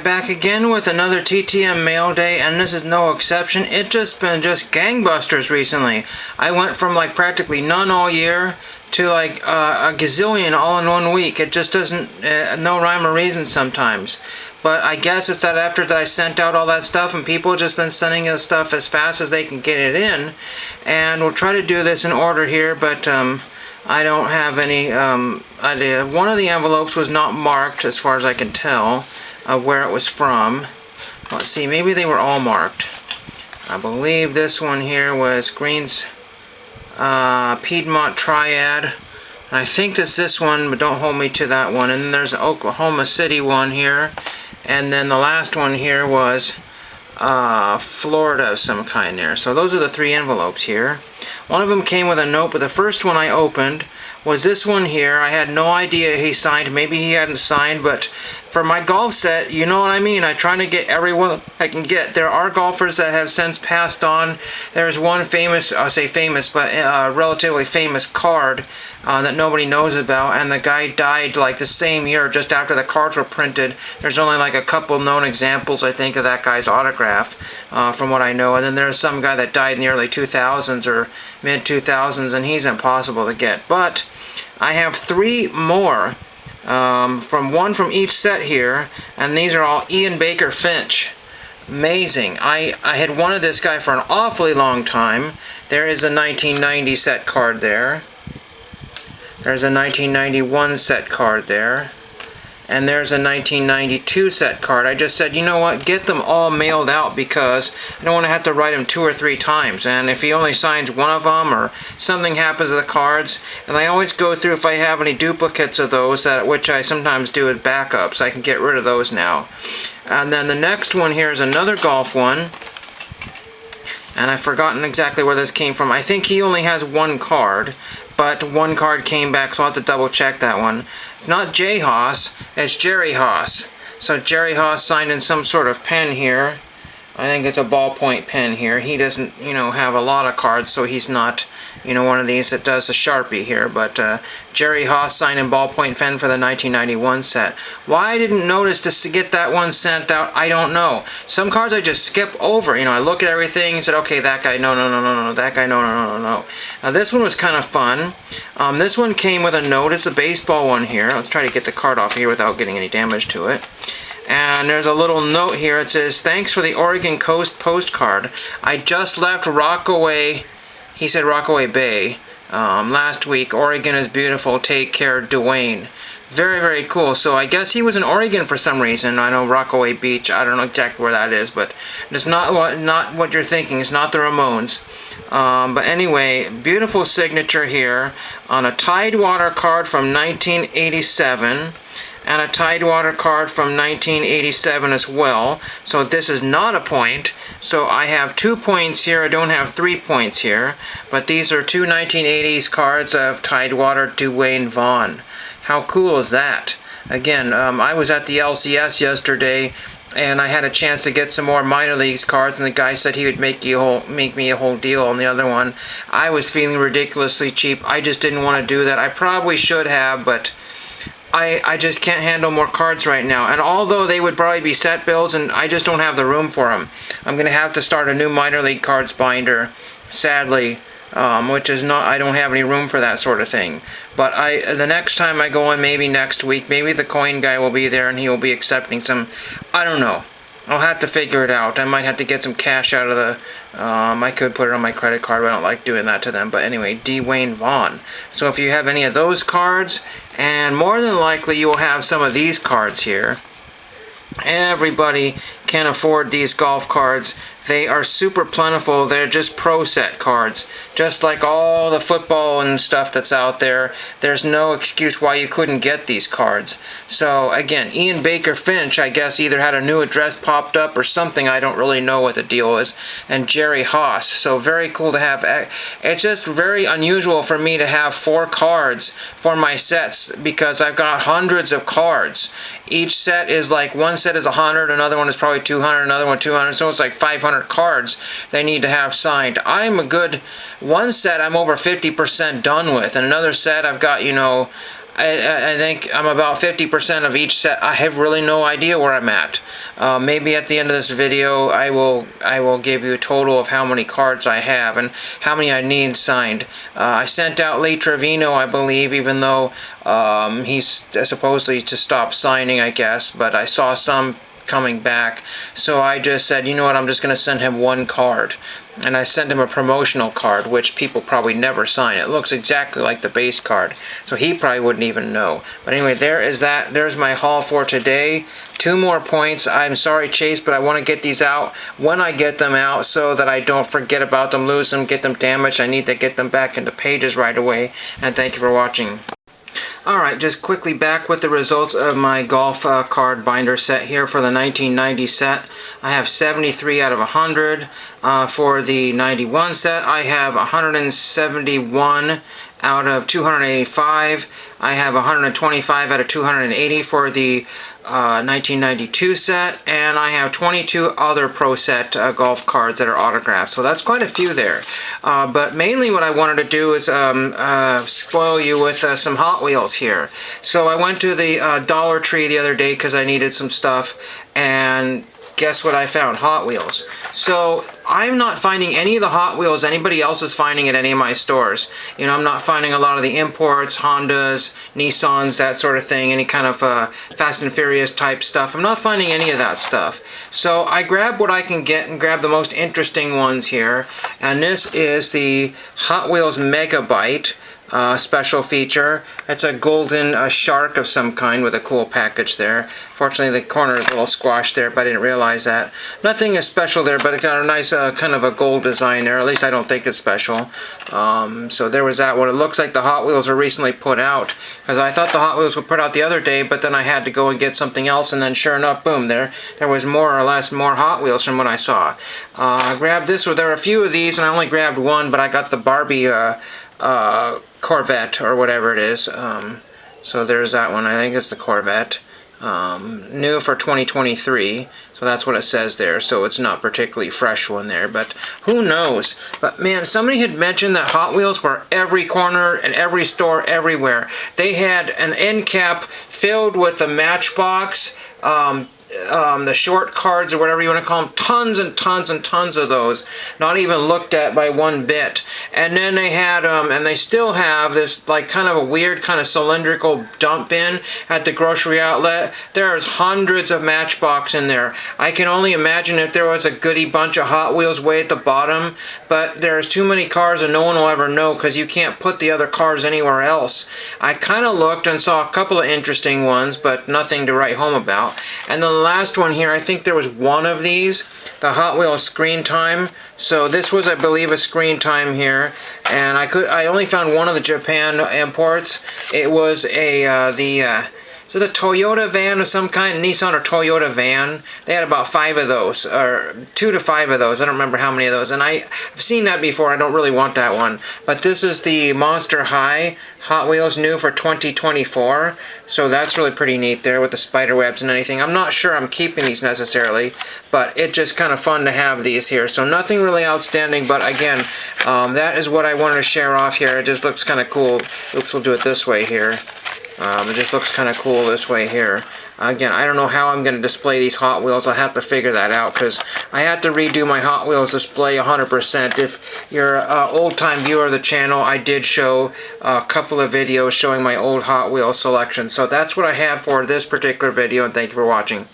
Alright, back again with another TTM mail day, and this is no exception. It's just been gangbusters recently. I went from like practically none all year to like a gazillion all in 1 week. It just doesn't, no rhyme or reason sometimes. But I guess it's that after that I sent out all that stuff and people have just been sending us stuff as fast as they can get it in. And we'll try to do this in order here, but I don't have any idea. One of the envelopes was not marked as far as I can tell where it was from. Let's see, maybe they were all marked. I believe this one here was Green's Piedmont Triad. And I think that's this one, but don't hold me to that one. And then there's an Oklahoma City one here. And then the last one here was Florida of some kind there. So those are the 3 envelopes here. One of them came with a note, but the first one I opened was this one here. I had no idea he signed. Maybe he hadn't signed, but for my golf set, you know what I mean. I try to get everyone I can get. There are golfers that have since passed on. There's one famous, I'll say famous, but relatively famous card that nobody knows about, and the guy died like the same year, just after the cards were printed. There's only like a couple known examples, I think, of that guy's autograph, from what I know. And then there's some guy that died in the early 2000s or mid 2000s, and he's impossible to get. But I have 3 more. From one from each set here, and these are all Ian Baker Finch. Amazing. I had wanted this guy for an awfully long time. There is a 1990 set card there. There's a 1991 set card there. And there's a 1992 set card. I just said, you know what, get them all mailed out because I don't want to have to write them 2 or 3 times. And if he only signs one of them or something happens to the cards, and I always go through if I have any duplicates of those, which I sometimes do as backups. I can get rid of those now. And then the next one here is another golf one. And I've forgotten exactly where this came from. I think he only has 1 card, but 1 card came back, so I'll have to double check that one. Not Jay Haas, it's Jerry Haas. So Jerry Haas signed in some sort of pen here. I think it's a ballpoint pen here. He doesn't, have a lot of cards, so he's not, one of these that does the Sharpie here. But Jerry Haas signed in ballpoint pen for the 1991 set. Why I didn't notice to get that one sent out, I don't know. Some cards I just skip over. I look at everything and said, okay, that guy, no, that guy, no. Now this one was kind of fun. This one came with a note. It's a baseball one here. Let's try to get the card off here without getting any damage to it. And there's a little note here. It says, thanks for the Oregon Coast postcard. I just left Rockaway, he said Rockaway Bay, last week. Oregon is beautiful. Take care, Dwayne. Very, very cool. So I guess he was in Oregon for some reason. I know Rockaway Beach. I don't know exactly where that is, but it's not what you're thinking. It's not the Ramones. But anyway, beautiful signature here on a Tidewater card from 1987. And a Tidewater card from 1987 as well. So this is not a point. So I have 2 points here. I don't have 3 points here. But these are 2 1980s cards of Tidewater Dwayne Vaughn. How cool is that? Again, I was at the LCS yesterday, and I had a chance to get some more minor leagues cards, and the guy said he would make me a whole deal on the other one. I was feeling ridiculously cheap. I just didn't want to do that. I probably should have, but I just can't handle more cards right now. And although they would probably be set builds, and I just don't have the room for them. I'm going to have to start a new minor league cards binder, sadly, which is not, I don't have any room for that sort of thing. But the next time I go in, maybe next week, maybe the coin guy will be there and he will be accepting some, I don't know. I'll have to figure it out. I might have to get some cash out of the, I could put it on my credit card, but I don't like doing that to them. But anyway, Dwayne Vaughn. So if you have any of those cards, and more than likely you will have some of these cards here. Everybody can afford these golf cards. They are super plentiful. They're just pro set cards. Just like all the football and stuff that's out there, there's no excuse why you couldn't get these cards. So again, Ian Baker Finch, I guess, either had a new address popped up or something. I don't really know what the deal is. And Jerry Haas. So very cool to have. It's just very unusual for me to have 4 cards for my sets because I've got hundreds of cards. Each set is like, one set is 100, another one is probably 200, another one 200, so it's like 500 cards they need to have signed. I'm a good, one set I'm over 50% done with, and another set I've got, I think I'm about 50% of each set. I have really no idea where I'm at. Maybe at the end of this video I will give you a total of how many cards I have and how many I need signed. I sent out Lee Trevino, I believe, even though he's supposedly to stop signing, I guess, but I saw some coming back, so I just said, you know what, I'm just going to send him one card. And I sent him a promotional card, which people probably never sign. It looks exactly like the base card, so he probably wouldn't even know. But anyway, there is that. There's my haul for today. 2 more points. I'm sorry, Chase, but I want to get these out when I get them out so that I don't forget about them, lose them, get them damaged. I need to get them back into pages right away. And thank you for watching. Alright, just quickly back with the results of my golf card binder set here for the 1990 set. I have 73 out of 100. For the 91 set, I have 171 out of 285. I have 125 out of 280 for the 1992 set, and I have 22 other Pro Set golf cards that are autographed, so that's quite a few there. But mainly what I wanted to do is spoil you with some Hot Wheels here. So I went to the Dollar Tree the other day because I needed some stuff, and guess what I found? Hot Wheels. So I'm not finding any of the Hot Wheels anybody else is finding at any of my stores. You know, I'm not finding a lot of the imports, Hondas, Nissans, that sort of thing, any kind of Fast and Furious type stuff. I'm not finding any of that stuff. So I grabbed what I can get and grabbed the most interesting ones here. And this is the Hot Wheels Megabyte. Special feature. It's a golden shark of some kind with a cool package there. Fortunately, the corner is a little squashed there, but I didn't realize that. Nothing is special there, but it got a nice kind of a gold design there. At least I don't think it's special. So there was that one. It looks like the Hot Wheels were recently put out, because I thought the Hot Wheels were put out the other day, but then I had to go and get something else, and then sure enough, boom, there was more or less more Hot Wheels from what I saw. I grabbed this. There were a few of these, and I only grabbed one, but I got the Barbie Corvette or whatever it is. So there's that one. I think it's the Corvette. New for 2023. So that's what it says there. So it's not particularly fresh one there, but who knows? But man, somebody had mentioned that Hot Wheels were every corner and every store everywhere. They had an end cap filled with the Matchbox, the short cards or whatever you want to call them, tons and tons and tons of those, not even looked at by one bit. And then they had and they still have this like kind of a weird kind of cylindrical dump bin at the grocery outlet. There's hundreds of Matchbox in there. I can only imagine if there was a goody bunch of Hot Wheels way at the bottom, but there's too many cars and no one will ever know because you can't put the other cars anywhere else. I kind of looked and saw a couple of interesting ones, but nothing to write home about. And the last one here, I think there was one of these, the Hot Wheels Screen Time. So this was, I believe, a Screen Time here, and I only found one of the Japan imports. It was is it a Toyota van of some kind, Nissan or Toyota van? They had about 5 of those, or 2 to 5 of those. I don't remember how many of those, and I've seen that before. I don't really want that one. But this is the Monster High Hot Wheels, new for 2024. So that's really pretty neat there with the spider webs and anything. I'm not sure I'm keeping these necessarily, but it's just kind of fun to have these here. So nothing really outstanding, but again, that is what I wanted to share off here. It just looks kind of cool. Oops, we'll do it this way here. It just looks kind of cool this way here. Again, I don't know how I'm going to display these Hot Wheels. I'll have to figure that out because I have to redo my Hot Wheels display 100%. If you're an old-time viewer of the channel, I did show a couple of videos showing my old Hot Wheels selection. So that's what I have for this particular video, and thank you for watching.